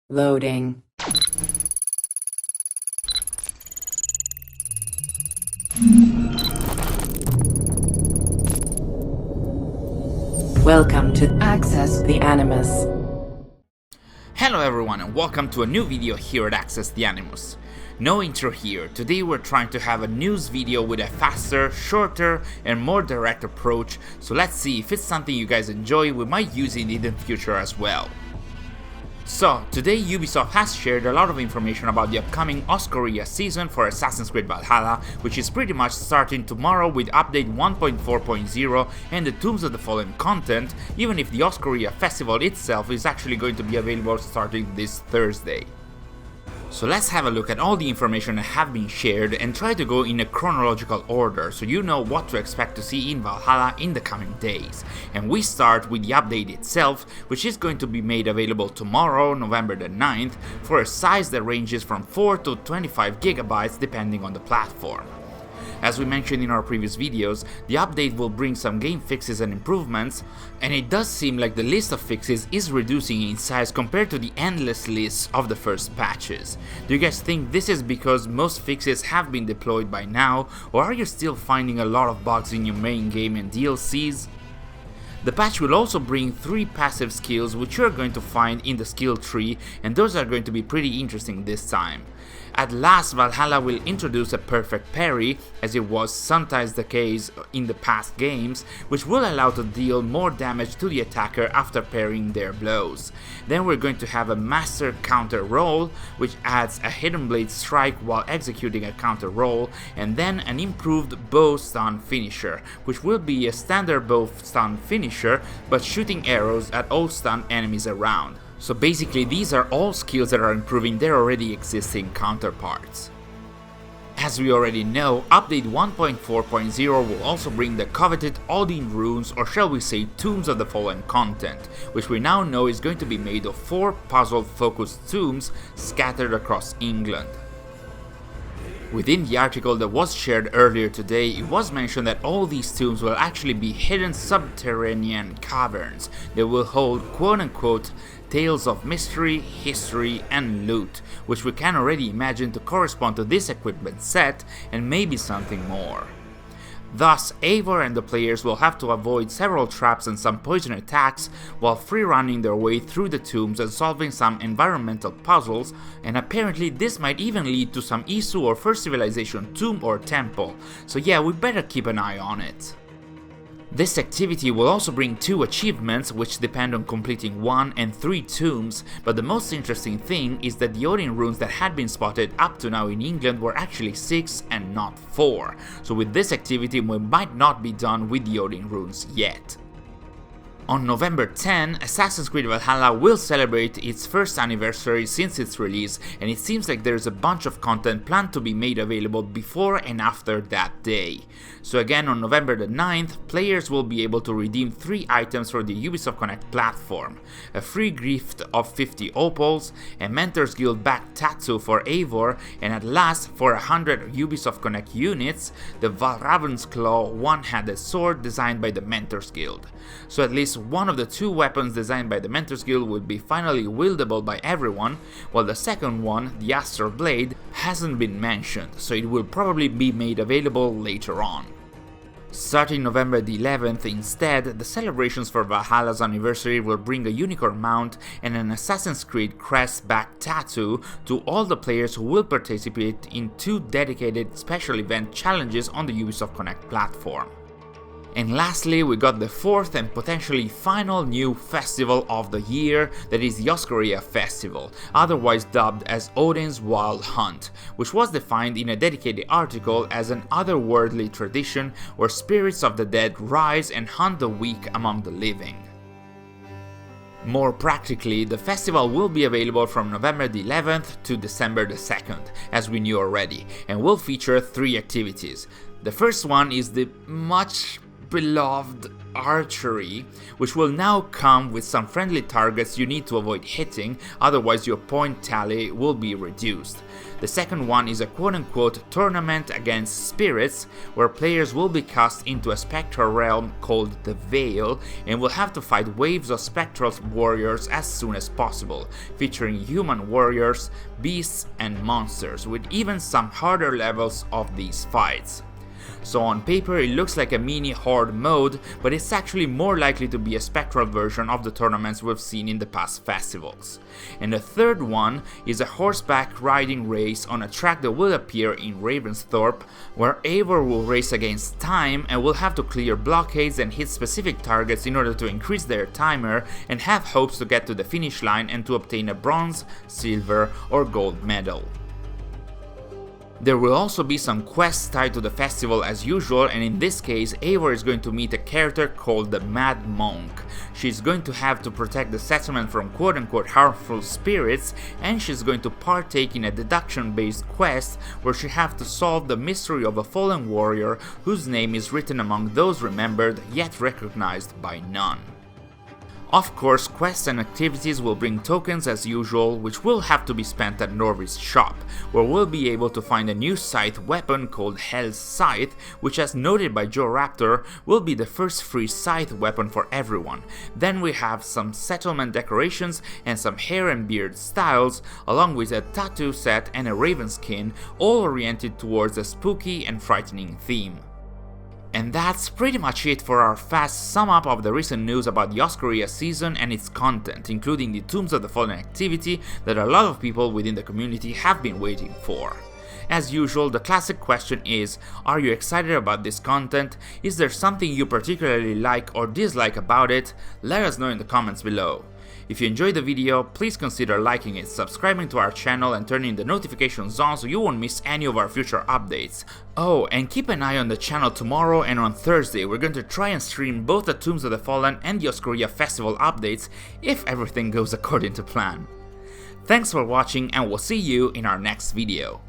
Loading. Welcome to Access the Animus. Hello everyone and welcome to a new video here at Access the Animus. No intro here. Today we're trying to have a news video with a faster, shorter and more direct approach, so let's see if it's something you guys enjoy. We might use it in the future as well. So, today Ubisoft has shared a lot of information about the upcoming Oskoreia season for Assassin's Creed Valhalla, which is pretty much starting tomorrow with update 1.4.0 and the Tombs of the Fallen content, even if the Oskoreia Festival itself is actually going to be available starting this Thursday. So let's have a look at all the information that have been shared and try to go in a chronological order so you know what to expect to see in Valhalla in the coming days. And we start with the update itself, which is going to be made available tomorrow, November the 9th, for a size that ranges from 4 to 25 gigabytes depending on the platform. As we mentioned in our previous videos, the update will bring some game fixes and improvements, and it does seem like the list of fixes is reducing in size compared to the endless lists of the first patches. Do you guys think this is because most fixes have been deployed by now, or are you still finding a lot of bugs in your main game and DLCs? The patch will also bring 3 passive skills which you're going to find in the skill tree, and those are going to be pretty interesting this time. At last, Valhalla will introduce a perfect parry, as it was sometimes the case in the past games, which will allow to deal more damage to the attacker after parrying their blows. Then we're going to have a master counter roll, which adds a hidden blade strike while executing a counter roll, and then an improved bow stun finisher, which will be a standard bow stun finisher, but shooting arrows at all stun enemies around. So basically these are all skills that are improving their already existing counterparts. As we already know, update 1.4.0 will also bring the coveted Odin runes, or shall we say Tombs of the Fallen content, which we now know is going to be made of 4 puzzle-focused tombs scattered across England. Within the article that was shared earlier today, it was mentioned that all these tombs will actually be hidden subterranean caverns that will hold quote-unquote tales of mystery, history and loot, which we can already imagine to correspond to this equipment set and maybe something more. Thus, Eivor and the players will have to avoid several traps and some poison attacks while free-running their way through the tombs and solving some environmental puzzles, and apparently this might even lead to some Isu or First Civilization tomb or temple, so yeah, we better keep an eye on it. This activity will also bring 2 achievements which depend on completing 1 and 3 tombs, but the most interesting thing is that the Odin runes that had been spotted up to now in England were actually 6 and not 4, so with this activity we might not be done with the Odin runes yet. On November 10, Assassin's Creed Valhalla will celebrate its first anniversary since its release, and it seems like there's a bunch of content planned to be made available before and after that day. So again, on November the 9th, players will be able to redeem 3 items for the Ubisoft Connect platform: a free gift of 50 opals, a Mentor's Guild back tattoo for Eivor, and at last, for 100 Ubisoft Connect units, the Valravn's Claw one-handed sword designed by the Mentor's Guild. So at least one of the 2 weapons designed by the Mentor's Guild will be finally wieldable by everyone, while the second one, the Astral Blade, hasn't been mentioned, so it will probably be made available later on. Starting November the 11th instead, the celebrations for Valhalla's anniversary will bring a unicorn mount and an Assassin's Creed crest back tattoo to all the players who will participate in 2 dedicated special event challenges on the Ubisoft Connect platform. And lastly, we got the 4th and potentially final new festival of the year, that is the Oskoreia Festival, otherwise dubbed as Odin's Wild Hunt, which was defined in a dedicated article as an otherworldly tradition where spirits of the dead rise and hunt the weak among the living. More practically, the festival will be available from November the 11th to December the 2nd, as we knew already, and will feature 3 activities. The first one is the much beloved archery, which will now come with some friendly targets you need to avoid hitting, otherwise your point tally will be reduced. The second one is a quote-unquote tournament against spirits, where players will be cast into a spectral realm called the Veil and will have to fight waves of spectral warriors as soon as possible, featuring human warriors, beasts and monsters, with even some harder levels of these fights. So on paper it looks like a mini horde mode, but it's actually more likely to be a spectral version of the tournaments we've seen in the past festivals. And the third one is a horseback riding race on a track that will appear in Ravensthorpe, where Eivor will race against time and will have to clear blockades and hit specific targets in order to increase their timer and have hopes to get to the finish line and to obtain a bronze, silver or gold medal. There will also be some quests tied to the festival as usual, and in this case Eivor is going to meet a character called the Mad Monk. She's going to have to protect the settlement from quote-unquote harmful spirits, and she's going to partake in a deduction-based quest where she has to solve the mystery of a fallen warrior whose name is written among those remembered yet recognized by none. Of course, quests and activities will bring tokens as usual, which will have to be spent at Norvi's shop, where we'll be able to find a new Scythe weapon called Hell's Scythe, which, as noted by Joe Raptor, will be the first free Scythe weapon for everyone. Then we have some settlement decorations and some hair and beard styles, along with a tattoo set and a raven skin, all oriented towards a spooky and frightening theme. And that's pretty much it for our fast sum up of the recent news about the Oskoreia season and its content, including the Tombs of the Fallen activity that a lot of people within the community have been waiting for. As usual, the classic question is, are you excited about this content? Is there something you particularly like or dislike about it? Let us know in the comments below. If you enjoyed the video, please consider liking it, subscribing to our channel and turning the notifications on so you won't miss any of our future updates. Oh, and keep an eye on the channel tomorrow and on Thursday. We're going to try and stream both the Tombs of the Fallen and the Oskoreia Festival updates if everything goes according to plan. Thanks for watching, and we'll see you in our next video.